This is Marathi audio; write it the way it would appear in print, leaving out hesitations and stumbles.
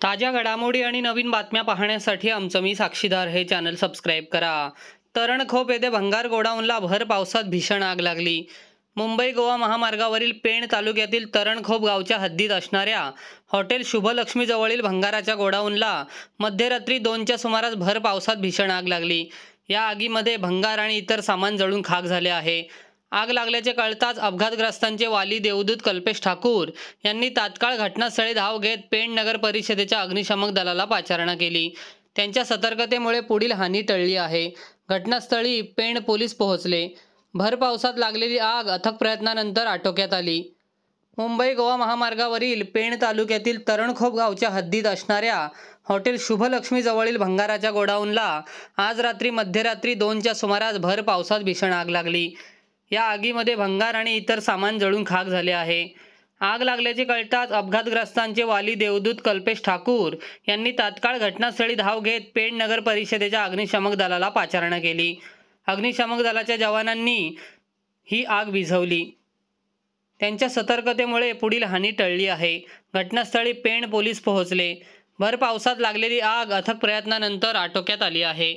ताज्या घडामोडी आणि नवीन बातम्या पाहण्यासाठी आमचं मी साक्षीदार हे चॅनल सबस्क्राईब करा। तरणखोप येथे भंगार गोडाऊनला भर पावसात भीषण आग लागली। मुंबई गोवा महामार्गावरील पेण तालुक्यातील तरणखोप गावच्या हद्दीत असणाऱ्या हॉटेल शुभलक्ष्मी जवळील भंगाराच्या गोडाऊनला मध्यरात्री 2च्या सुमारास भर पावसात भीषण आग लागली। या आगीमध्ये भंगार आणि इतर सामान जळून खाक झाले आहे। आग लागल्याचे कळताच अपघातग्रस्तांचे वाली देवदूत कल्पेश ठाकूर यांनी तात्काळ घटनास्थळी धाव घेत पेण नगर परिषदेच्या अग्निशमक दलाला पाचारणा केली। त्यांच्या सतर्कतेमुळे पुढील हानी टळली आहे। घटनास्थळी पेण पोलीस पोहोचले। भर पावसात लागलेली आग अथक प्रयत्नानंतर आटोक्यात आली। मुंबई गोवा महामार्गावरील पेण तालुक्यातील तरणखोप गावच्या हद्दीत असणाऱ्या हॉटेल शुभलक्ष्मी जवळील भंगाराच्या गोडाऊनला आज मध्यरात्री 2च्या सुमारास भर पावसात भीषण आग लागली। या आगीमध्ये भंगार आणि इतर सामान जळून खाक झाले आहे। आग लागल्याचे कळताच अपघातग्रस्तांचे वाली देवदूत कल्पेश ठाकूर यांनी तात्काळ घटनास्थळी धाव घेत पेण नगर परिषदेच्या अग्निशमक दलाला पाचारणा केली। अग्निशमक दलाच्या जवानांनी ही आग विझवली। त्यांच्या सतर्कतेमुळे पुढील हानी टळली आहे। घटनास्थळी पेण पोलीस पोहोचले। भर पावसात लागलेली आग अथक प्रयत्नानंतर आटोक्यात आली आहे।